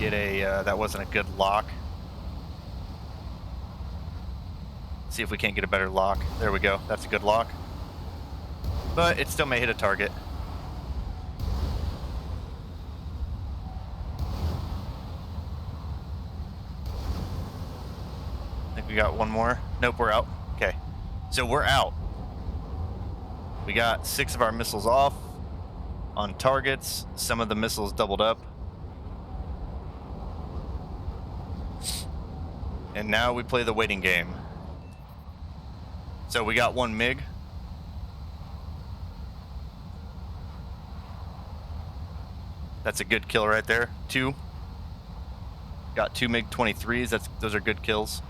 Get a, that wasn't a good lock. See if we can't get a better lock. There we go. That's a good lock. But it still may hit a target. I think we got one more. Nope, we're out. Okay. So we're out. We got 6 of our missiles off on targets. Some of the missiles doubled up. And now we play the waiting game. So we got 1 MiG. That's a good kill right there. 2. Got 2 MiG-23s. Those are good kills.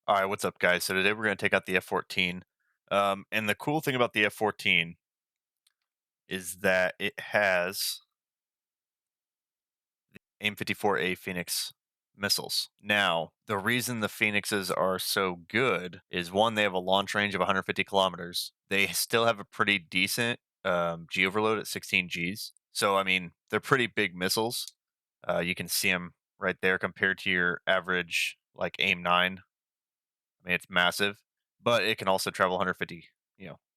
All right, what's up, guys? So today we're going to take out the F-14. And the cool thing about the F-14 is that it has the AIM-54A Phoenix missiles. Now, the reason the Phoenixes are so good is, one, they have a launch range of 150 kilometers. They still have a pretty decent G overload at 16 Gs. So, I mean, they're pretty big missiles. You can see them right there compared to your average, like, AIM-9. I mean, it's massive, but it can also travel 150,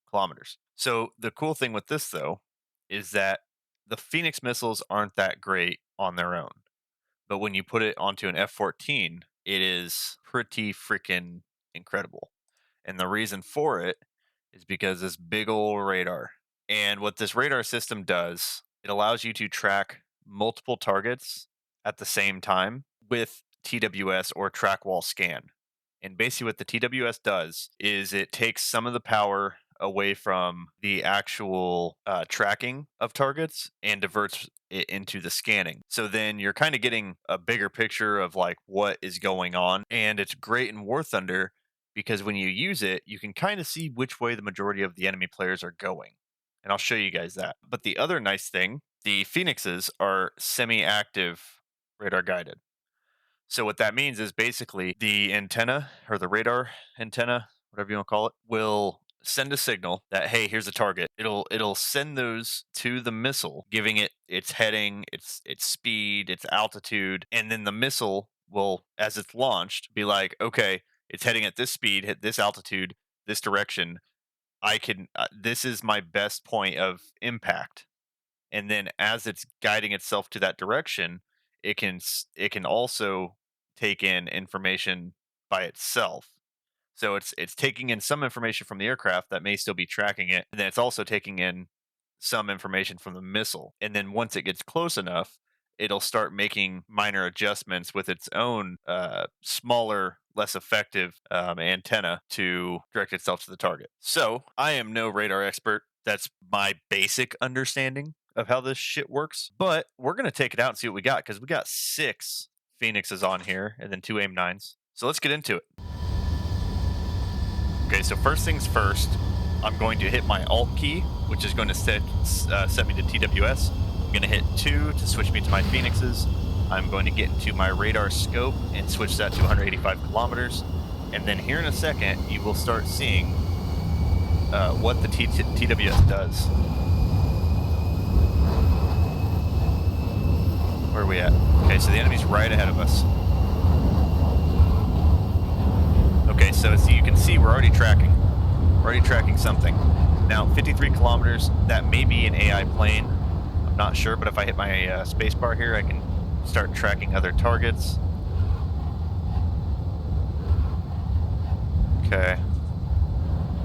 kilometers. So the cool thing with this, though, is that the Phoenix missiles aren't that great on their own. But when you put it onto an F-14, it is pretty freaking incredible. And the reason for it is because this big old radar. And what this radar system does, it allows you to track multiple targets at the same time with TWS or track wall scan. And basically, what the TWS does is it takes some of the power away from the actual tracking of targets and diverts it into the scanning. So then you're kind of getting a bigger picture of like what is going on. And it's great in War Thunder because when you use it, you can kind of see which way the majority of the enemy players are going. And I'll show you guys that. But the other nice thing, the Phoenixes are semi-active radar guided. So what that means is basically the antenna or the radar antenna, whatever you want to call it, will send a signal that, hey, here's a target. It'll send those to the missile, giving it its heading, its speed, its altitude, and then the missile will, as it's launched, be like, okay, it's heading at this speed, hit this altitude, this direction. I can this is my best point of impact. And then as it's guiding itself to that direction, it can also take in information by itself. So it's taking in some information from the aircraft that may still be tracking it, and then it's also taking in some information from the missile. And then once it gets close enough, it'll start making minor adjustments with its own smaller, less effective antenna to direct itself to the target. So I am no radar expert. That's my basic understanding of how this shit works. But we're going to take it out and see what we got, because we got 6 Phoenixes on here and then 2 AIM-9s. So let's get into it. Okay, so first things first, I'm going to hit my Alt key, which is going to set me to TWS. I'm going to hit 2 to switch me to my Phoenixes. I'm going to get into my radar scope and switch that to 185 kilometers. And then here in a second, you will start seeing what the TWS does. Where are we at? Okay, so the enemy's right ahead of us. Okay, so as you can see, we're already tracking. We're already tracking something. Now, 53 kilometers, that may be an AI plane. I'm not sure, but if I hit my spacebar here, I can start tracking other targets. Okay.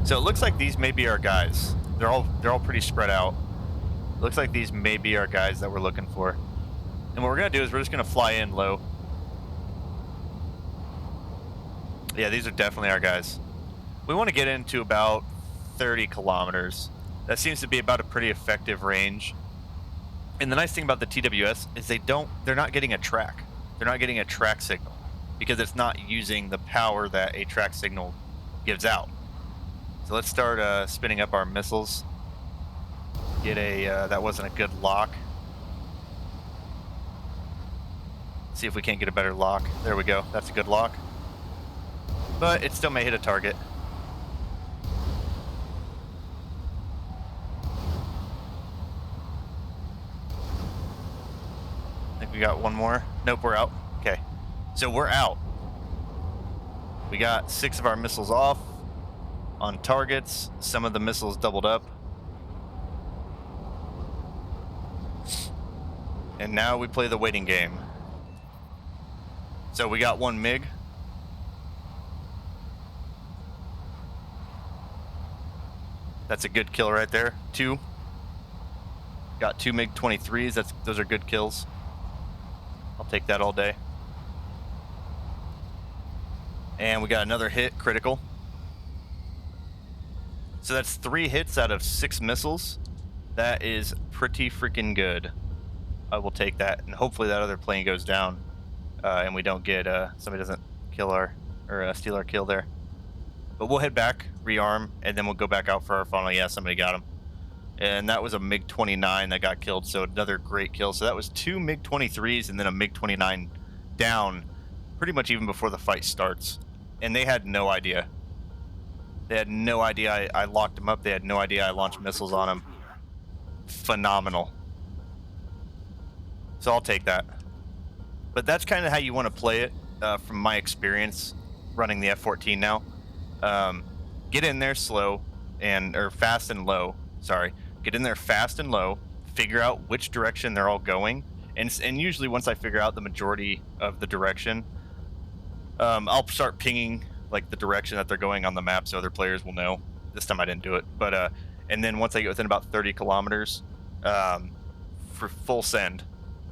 So it looks like these may be our guys. They're all pretty spread out. It looks like these may be our guys that we're looking for. And what we're going to do is we're just going to fly in low. Yeah, these are definitely our guys. We want to get into about 30 kilometers. That seems to be about a pretty effective range. And the nice thing about the TWS is they're not getting a track. They're not getting a track signal because it's not using the power that a track signal gives out. So let's start spinning up our missiles. Get a, that wasn't a good lock. See if we can't get a better lock. There we go. That's a good lock. But it still may hit a target. We got one more. Nope, we're out. Okay. So we're out. We got 6 of our missiles off on targets. Some of the missiles doubled up. And now we play the waiting game. So we got 1 MiG. That's a good kill right there. 2. Got 2 MiG-23s. Those are good kills. I'll take that all day. And we got another hit, critical. So that's 3 hits out of 6 missiles. That is pretty freaking good. I will take that, and hopefully that other plane goes down, and we don't get somebody doesn't kill our or steal our kill there. But we'll head back, rearm, and then we'll go back out for our final. Yeah, somebody got him, and that was a MiG-29 that got killed. So another great kill. So that was 2 MiG-23s and then a MiG-29 down, pretty much even before the fight starts, and they had no idea. They had no idea I locked them up. They had no idea I launched missiles on them. Phenomenal. So I'll take that. But that's kind of how you want to play it, from my experience running the F-14 now. Get in there slow or fast and low. Sorry. Get in there fast and low. Figure out which direction they're all going. And usually once I figure out the majority of the direction, I'll start pinging like the direction that they're going on the map so other players will know. This time I didn't do it. But and then once I get within about 30 kilometers, for full send,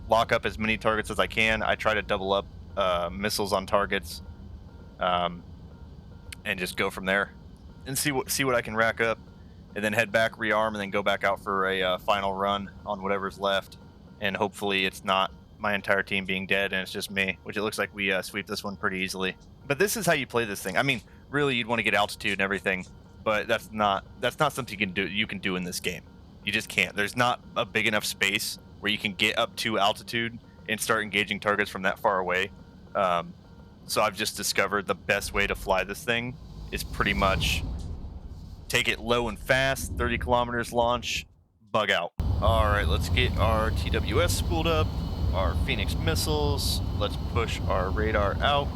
lock up as many targets as I can. I try to double up missiles on targets, and just go from there and see what I can rack up, and then head back, rearm, and then go back out for a final run on whatever's left. And hopefully it's not my entire team being dead and it's just me, which it looks like we sweep this one pretty easily. But this is how you play this thing. I mean, really, you'd want to get altitude and everything, but that's not something you can do in this game. You just can't. There's not a big enough space where you can get up to altitude and start engaging targets from that far away. So I've just discovered the best way to fly this thing is pretty much take it low and fast, 30 kilometers launch, bug out. All right, let's get our TWS spooled up, our Phoenix missiles. Let's push our radar out.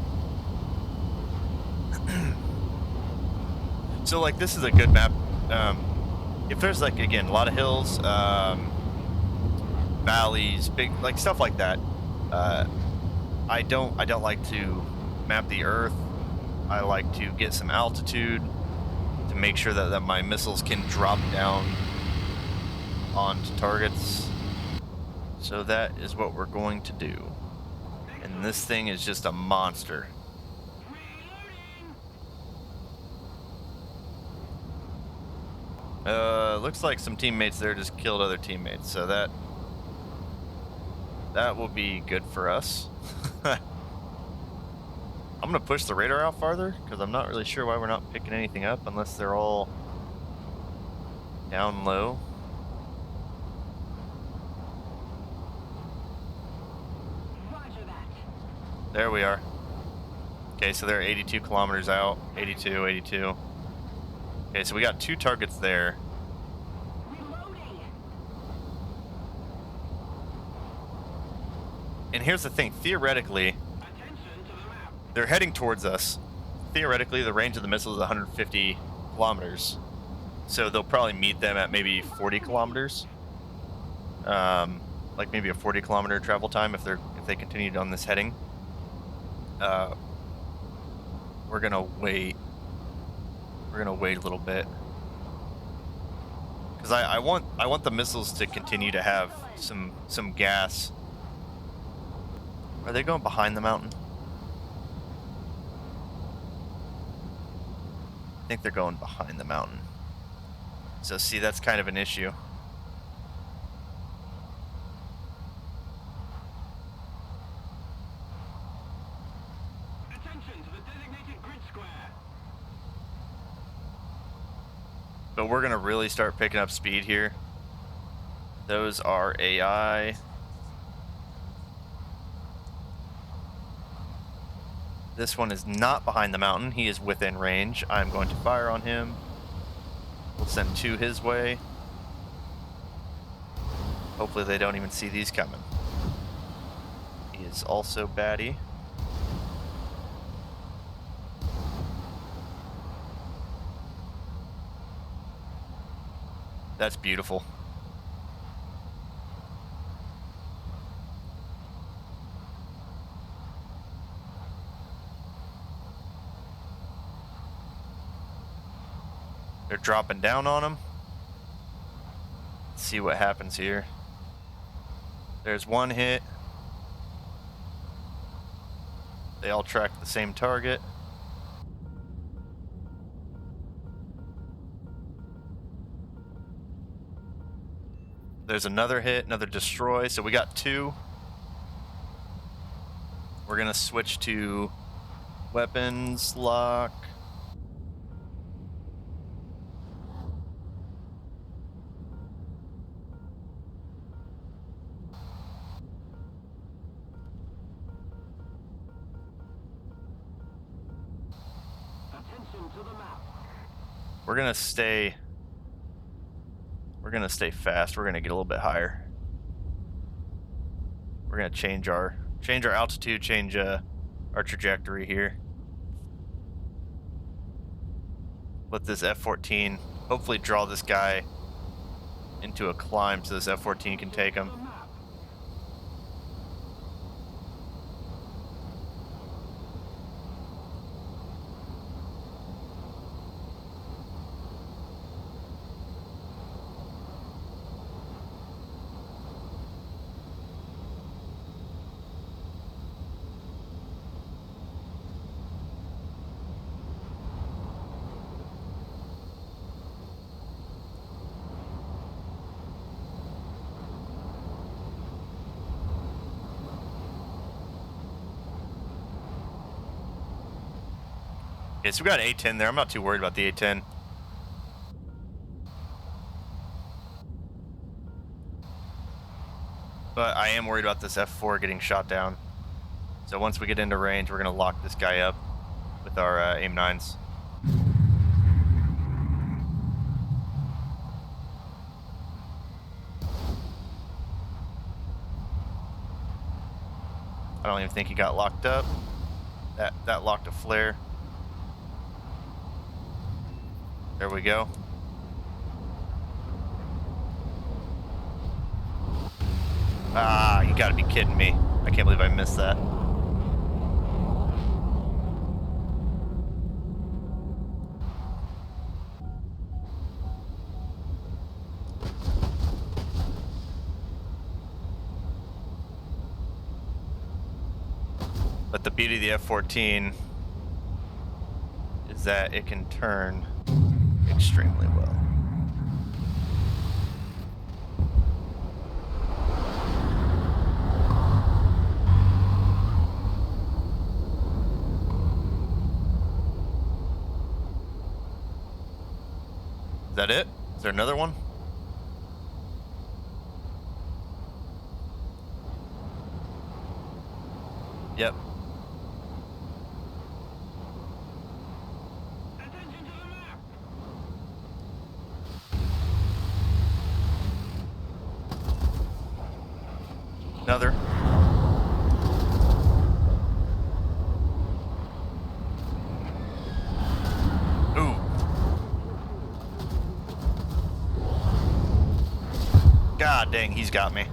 So like this is a good map. If there's like, again, a lot of hills, valleys, big like stuff like that. I don't like to map the Earth. I like to get some altitude to make sure that my missiles can drop down onto targets. So that is what we're going to do. And this thing is just a monster. Looks like some teammates there just killed other teammates, so that will be good for us. I'm gonna push the radar out farther because I'm not really sure why we're not picking anything up unless they're all down low. There we are. Okay, so they're 82 kilometers out. 82, 82. Okay, so we got 2 targets there. And here's the thing, theoretically, they're heading towards us. Theoretically, the range of the missile is 150 kilometers. So they'll probably meet them at maybe 40 kilometers. Like maybe a 40 kilometer travel time if they continued on this heading. We're gonna wait. We're gonna wait a little bit. Because I want the missiles to continue to have some gas. Are they going behind the mountain? I think they're going behind the mountain. So see, that's kind of an issue. Attention to the designated grid square. But we're gonna really start picking up speed here. Those are AI. This one is not behind the mountain. He is within range. I'm going to fire on him. We'll send 2 his way. Hopefully they don't even see these coming. He is also batty. That's beautiful. They're dropping down on him. Let's see what happens here. There's one hit. They all track the same target. There's another hit, another destroy. So we got two. We're going to switch to weapons lock. Attention to the map. We're going to stay fast. We're going to get a little bit higher. We're going to change our altitude, change our trajectory here. Let this F-14 hopefully draw this guy into a climb so this F-14 can take him. To the map. Okay, so we got an A-10 there. I'm not too worried about the A-10. But I am worried about this F-4 getting shot down. So once we get into range, we're going to lock this guy up with our AIM-9s. I don't even think he got locked up. That locked a flare. There we go. Ah, you gotta be kidding me. I can't believe I missed that. But the beauty of the F-14 is that it can turn extremely well. Is that it? Is there another one? Yep. Attention to the map. Another. Ooh. God dang, he's got me.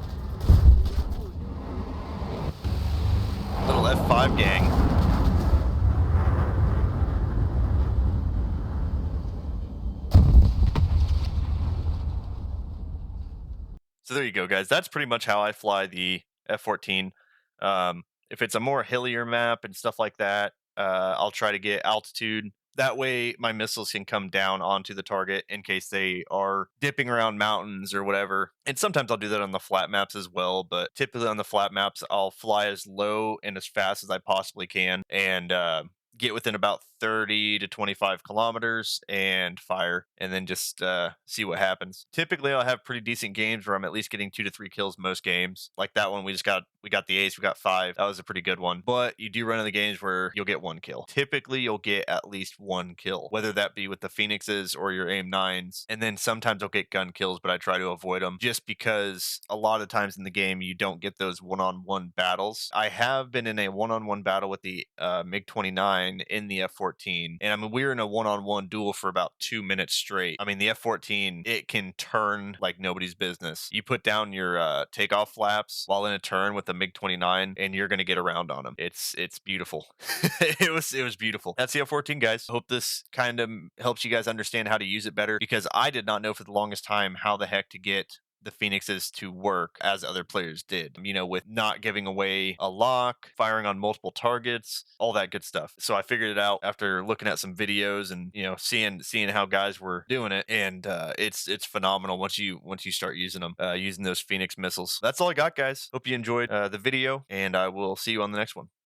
Little F5 gang. So there you go, guys. That's pretty much how I fly the F-14. If it's a more hillier map and stuff like that, I'll try to get altitude. That way, my missiles can come down onto the target in case they are dipping around mountains or whatever. And sometimes I'll do that on the flat maps as well. But typically on the flat maps, I'll fly as low and as fast as I possibly can and get within about 30 to 25 kilometers and fire, and then just see what happens. Typically, I'll have pretty decent games where I'm at least getting 2 to 3 kills most games. Like that one, we got the ace, we got five. That was a pretty good one. But you do run into the games where you'll get one kill. Typically, you'll get at least one kill, whether that be with the Phoenixes or your aim nines. And then sometimes I'll get gun kills, but I try to avoid them just because a lot of times in the game you don't get those one-on-one battles. I have been in a one-on-one battle with the MiG 29 in the F-14, and I mean we were in a one-on-one duel for about 2 minutes straight. I mean the F-14, it can turn like nobody's business. You put down your takeoff flaps while in a turn with the MiG 29, and you're gonna get around on them. It's beautiful. It was beautiful. That's the F-14, guys. Hope this kind of helps you guys understand how to use it better, because I did not know for the longest time how the heck to get the Phoenixes to work as other players did, with not giving away a lock, firing on multiple targets, all that good stuff. So I figured it out after looking at some videos and, seeing how guys were doing it. And it's phenomenal once you start using them, using those Phoenix missiles. That's all I got, guys. Hope you enjoyed the video, and I will see you on the next one.